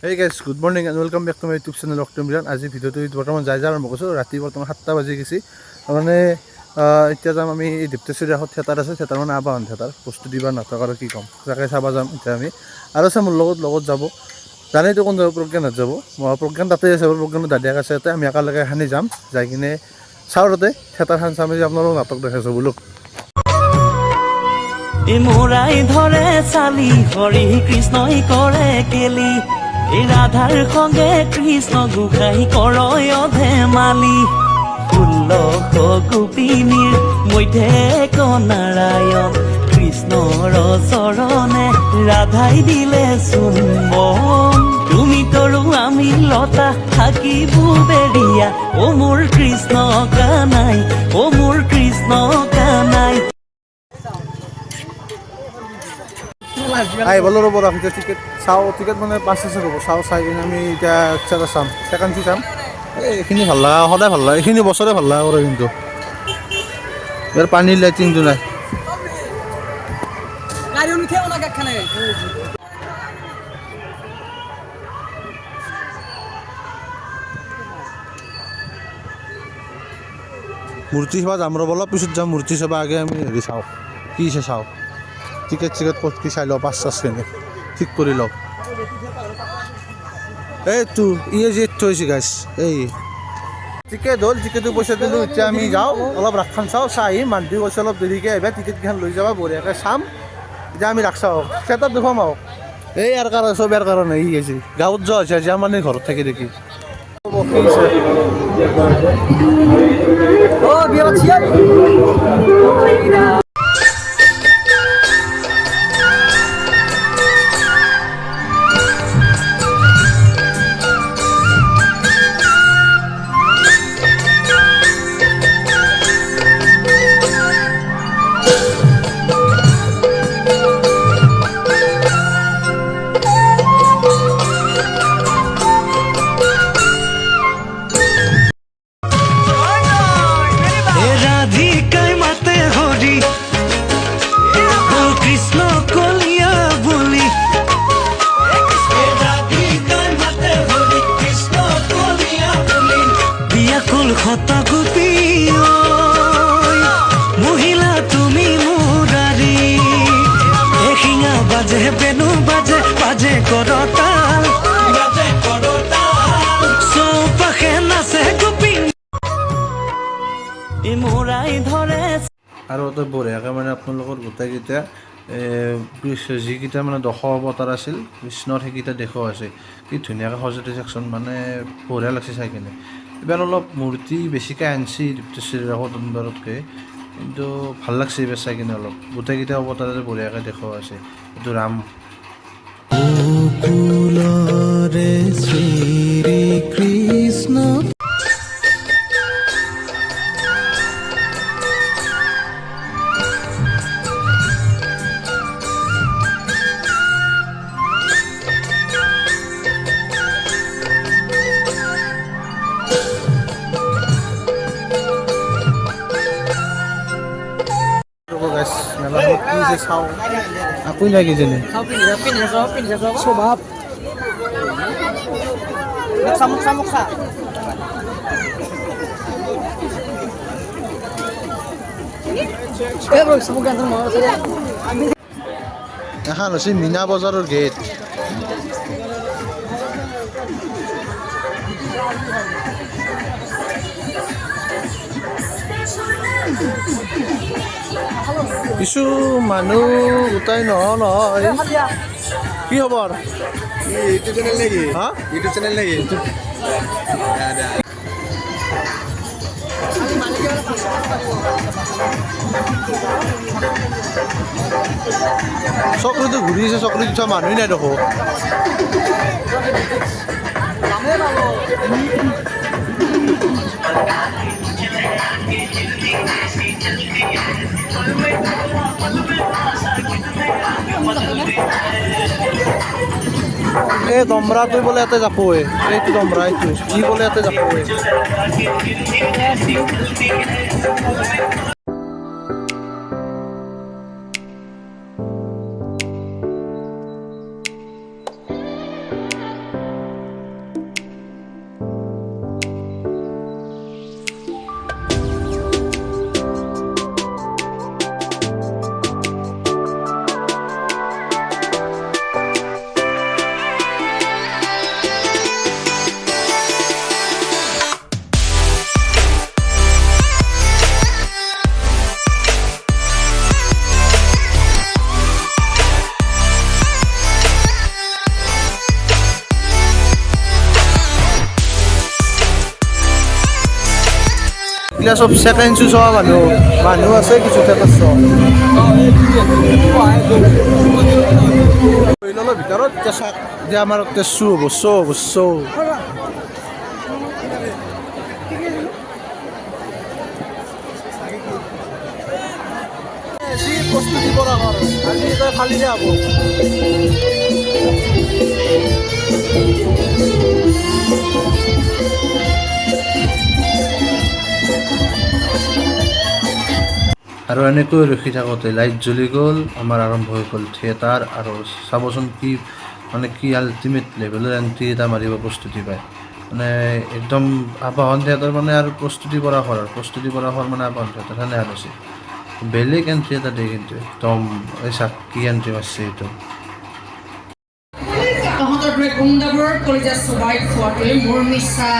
Hey guys, good morning and welcome back to my YouTube channel October. আজি ভিডিওটো বৰ্তমান যাই আৰম্ভ কৰিছোঁ। ৰাতি বৰ্তমান 7টা বাজি গৈছে। মানে এতিয়া যাম আমি দীপ্তেশ্বৰী ৰাসত থিয়েটাৰ আছে, থিয়েটাৰ মানে আবাহন থিয়েটাৰ প্ৰস্তুতি বা নাটক আৰু কি ক'ম তাকে চাব যাম এতিয়া আমি। আৰু আছে মোৰ লগত যাব জানেইতো কোন যাব, প্ৰজ্ঞানত যাব। প্ৰজ্ঞান তাতে আছে, প্ৰজ্ঞানৰ দাদাক আছে তাতে। আমি একেলগে খানি যাম, যাই কিনে চাওঁ তাতে থিয়েটাৰখন চাম, আপোনালোকক নাটক দেখাইছোঁ বোলো। মোৰাই ধৰে চালি হৰি কৃষ্ণই কৰে কেলি ৰাধাৰ সঙ্গে কৃষ্ণ গোসাই কৰয় ধেমালি 16 গোপিনীৰ মধ্যে নাৰায়ণ কৃষ্ণৰ চৰণে ৰাধাই দিলে চুম্বন তুমি তৰু আমি লতা থাকিব বেৰিয়া ও মোৰ কৃষ্ণ কানাই ও মোৰ কৃষ্ণ কানাই আই বলো ৰ'ব ৰাখিছে টিকেট চাওঁ, টিকেট মানে পাঁচ আছে ৰ'ব চাওঁ, চাই কিনে আমি এতিয়া থিয়েটাৰ চাম, ছেকেণ্ড শো চাম। এইখিনি ভাল লগা, সদায় ভাল লাগে, এইখিনি বছৰে ভাল লগা কৰে কিন্তু ইয়াৰ পানীৰ লাইটিংটো নাই। মূৰ্তি চাবা যাম ৰ'ব, অলপ পিছত যাম মূৰ্তি চাবা। আগে আমি হেৰি চাওঁ, কি আছে চাওঁ, টিকেট ক'ত কি চাই লওঁ, পাঁচ চাছখিনি ঠিক কৰি লওঁ। এইটো যে থৈছে গাইছ, এই টিকেট হ'ল, টিকেটটো পইচা দিলোঁ। এতিয়া আমি যাওঁ, অলপ ৰাসখন চাওঁ, চাই আহিম। মানুহ কৈছে অলপ দেৰিকৈ আহিবা, টিকেটকেইখন লৈ যাবা, বঢ়িয়াকৈ চাম। এতিয়া আমি ৰাস চাওঁ, থিয়েটাৰ দেখুৱাম আৰু এই ইয়াৰ কাৰণে, চব ইয়াৰ কাৰণে ই আছে গাঁৱত যোৱা হৈছে আজি, আমাৰ ঘৰত থাকি দেখি। মহিলা তুমি মুৰাৰি এখিঙা বাজে বেনু বাজে বাজে কৰতাল চৌপাশে নাচে গোপিন মোৰাই ধৰে। আৰু এটা বঢ়িয়াকৈ মানে আপোনালোকৰ গোটেইকেইটা যিকেইটা মানে দশ অৱতাৰ আছিল কৃষ্ণৰ, সেইকেইটা দেখুওৱা আছে। কি ধুনীয়াকৈ সজাই চাওকচোন, মানে বঢ়িয়া লাগিছে চাই কিনে। এইবাৰ অলপ মূৰ্তি বেছিকৈ আনিছে দীপ্তেশ্বৰী ৰাসত অন্যবাৰতকৈ, কিন্তু ভাল লাগছে এইবাৰ চাই কিনে। অলপ গোটেইকেইটা অৱতাৰে বঢ়িয়াকৈ দেখুওৱা আছে। এইটো ৰাম, শ্ৰী কৃষ্ণ মেলাখনত কি যে চাওঁ, আপুনি নাই কিজানি স্বভাৱ মুখা এখন হৈছে মীনা বজাৰৰ গেট। কিছু মানুহ গোটাই নহয়। কি খবৰ? ইউটিউব চ্যানেল নাকি? হা, ইউটিউব চ্যানেল নাকি? চকৰিটো ঘূৰি আছে, চকৰিত উঠা মানুহেই নাই দেখোন। এই দমৰাটো বোলে ইয়াতে যাপোৱে, এইটো দমৰা, এইটো ই বোলে ইয়াতে যাপোৱে। এইগিলা চব ছেকেণ্ড শ্ব' চোৱা মানুহ আছে কিছু থিয়েটাৰ শ্ব' ভিতৰত এতিয়া চাওক যে আমাৰ শ্ব' হ'ব শ্ব' প্ৰস্তুতি কৰা হয় আজি এটা ফালিলে হ'ব আৰু এনেকৈ ৰখি থাকোঁতে লাইট জ্বলি গ'ল আমাৰ আৰম্ভ হৈ গ'ল থিয়েটাৰ আৰু চাবচোন কি মানে কি আল্টিমেট লেভেলৰ এণ্ট্ৰি এটা মাৰিব প্ৰস্তুতি পায় মানে একদম আবাহন থিয়েটাৰ মানে আৰু প্ৰস্তুতি পৰা হোৱাৰ মানে আবাহন থিয়েটাৰ সেনেহেন হৈছে বেলেগ এণ্ট্ৰি এটা দিয়ে কিন্তু একদম এই চাক কি এণ্ট্ৰি মাৰছে এইটো তহঁতৰ দৰে গুণ্ডাবোৰৰ কলিজা চবাই খোৱাটোৱে মোৰ নিচা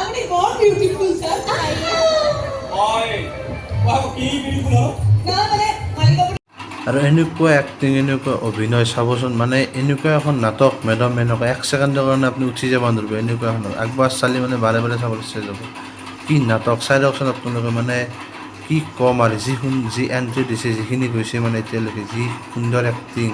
আপনি बहुत ब्यूटीफुल सर আৰু এনেকুৱা এক্টিং এনেকুৱা অভিনয় চাবচোন মানে এনেকুৱা এখন নাটক মেডাম এনেকুৱা এক ছেকেণ্ডৰ কাৰণে আপুনি উঠি যাব নোৱাৰিব এনেকুৱা এখন আগবাৰ চালি মানে বাৰে বাৰে চাবলৈ ইচ্ছা যাব কি নাটক চাই দিয়কচোন আপোনালোকে মানে কি ক'ম আৰু যি এণ্ট্ৰি দিছে যিখিনি গৈছে মানে এতিয়ালৈকে যি সুন্দৰ এক্টিং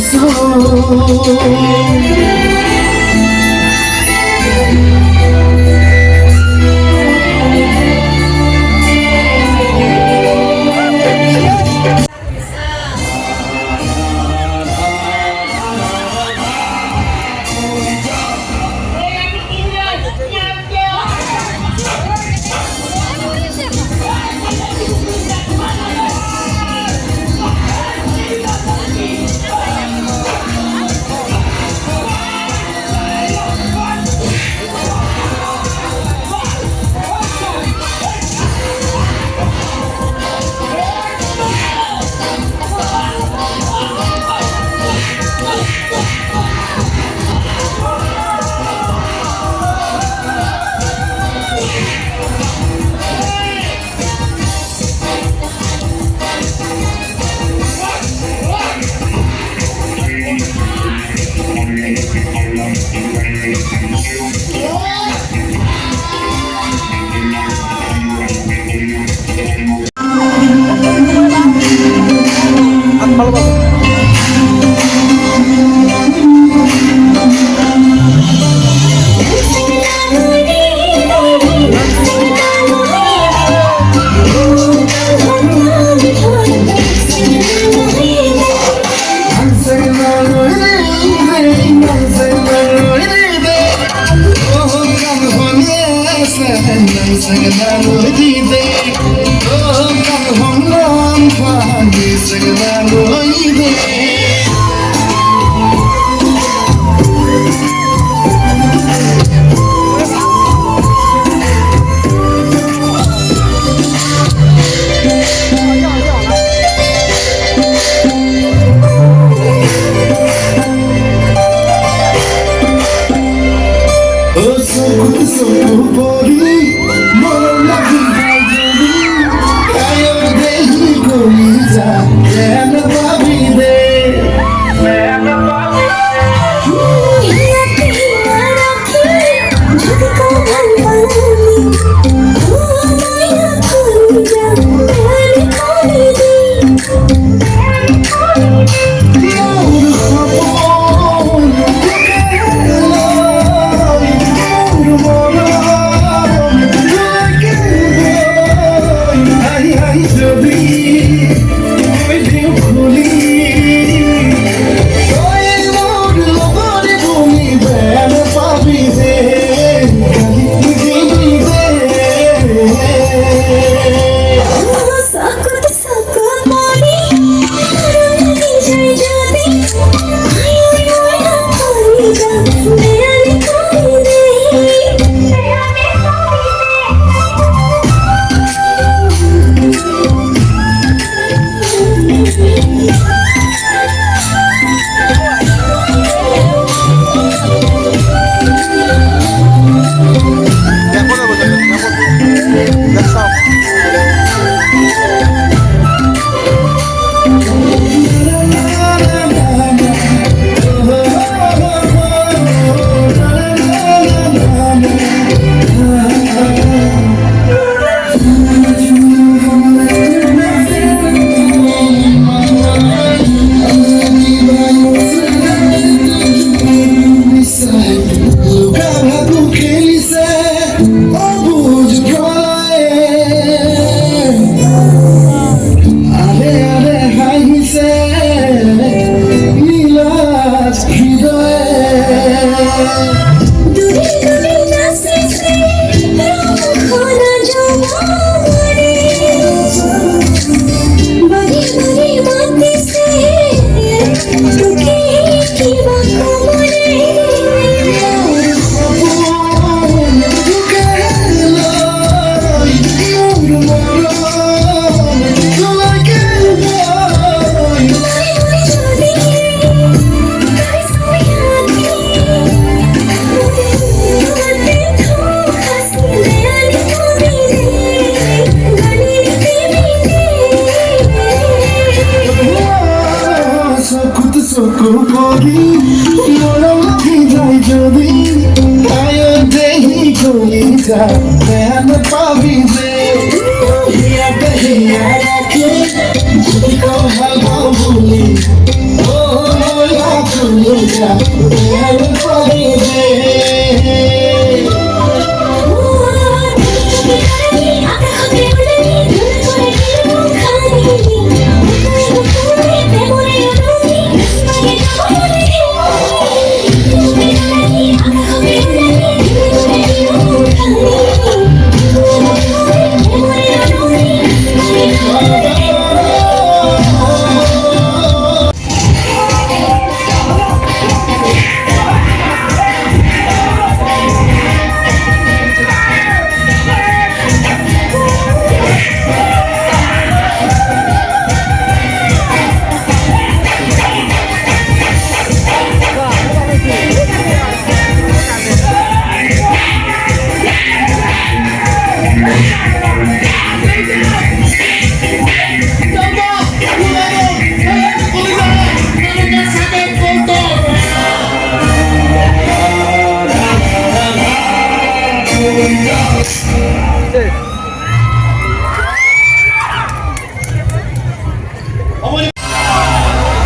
Oh,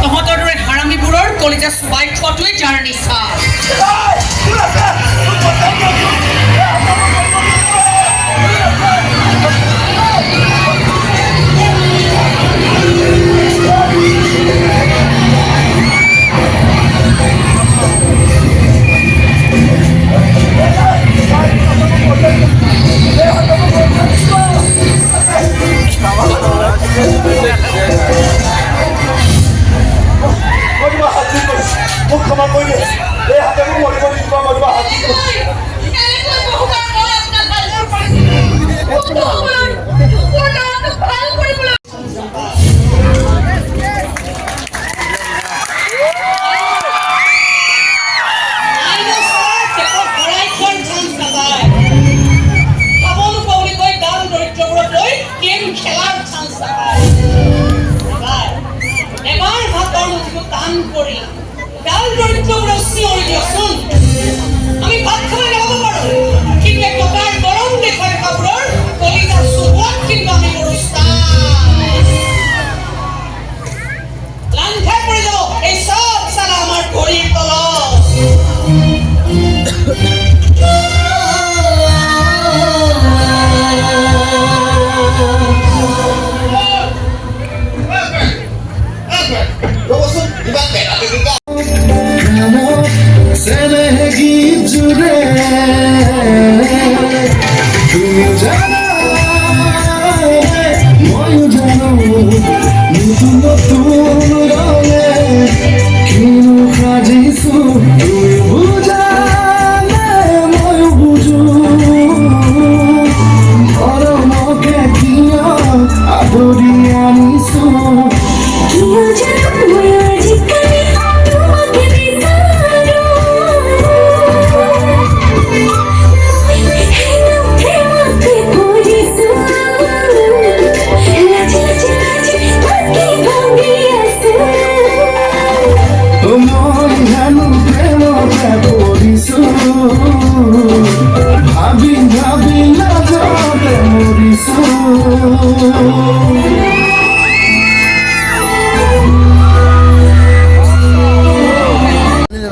তহঁতৰ দৰে হাৰামীবোৰৰ কলিজা চুবাই খোৱাটোৱে যাৰ নিচা। আমি ভাত খাবলৈ যাব পাৰো, কিন্তু টকাৰ গৰম দেশৰ কাপোৰৰ কলিজা চুবোৱাত কিন্তু আমি কৰো লাংঘাই পৰি যাব এই চব চালা আমাৰ ভৰিৰ তলত।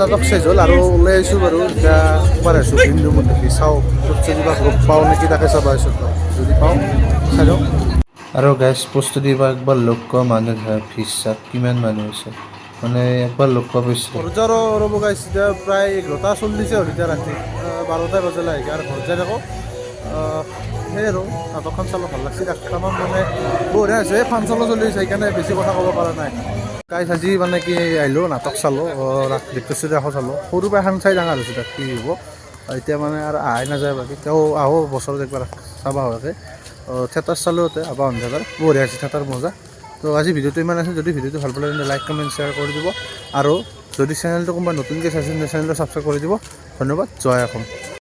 নাটক চেজ হ'ল আৰু ওলাই আহিছোঁ বাৰু। এতিয়া ক'ৰবাত আহিছোঁ হিন্দু মত দেখি চাওঁ যদি কিবা লগ পাওঁ নেকি তাকে চাব আহিছোঁ, যদি পাওঁ চাই লওঁ। আৰু গেছ প্ৰস্তুতি বা একবাৰ লগ কৰা মানুহ ধৰা ফিজ কিমান মানুহ হৈছে, মানে একবাৰ লগ পোৱা পাইছোঁ। ঘৰত আৰু ৰ'ব গাইছ, এতিয়া প্ৰায় 11:40 হ'ল এতিয়া ৰাতি 12টা বজালৈ আহি আৰু ঘৰত যাই থাকোঁ। সেই আৰু নাটকখন চালোঁ, ভাল লাগছে। একটামান মানে বঢ়িয়া হৈছে, ফাংচনো চলি আছে, সেইকাৰণে বেছি কথা ক'ব পৰা নাই। গাইছ আজি মানে কি আহিলোঁ, নাটক চালোঁ, ডিপ্ৰেছৰী ৰাসো চালোঁ। সৰুৰ পৰা এখন চাই ডাঙৰ হৈছোঁ, তাত কি হ'ব এতিয়া মানে আৰু আহাই নাযায়। বাকী তেওঁ আহোঁ বছৰত একবাৰ চাব হোৱাকৈ থিয়েটাৰ চালোঁ, আবাহন থিয়েটাৰ বঢ়িয়া হৈছে, থিয়েটাৰ মজা। তো আজি ভিডিঅ'টো ইমান আছে, যদি ভিডিঅ'টো ভাল পালে তেন্তে লাইক কমেণ্ট শ্বেয়াৰ কৰি দিব, আৰু যদি চেনেলটো কোনোবা নতুনকৈ চাইছে চেনেলটো ছাবস্ক্ৰাইব কৰি দিব। ধন্যবাদ, জয় অসম।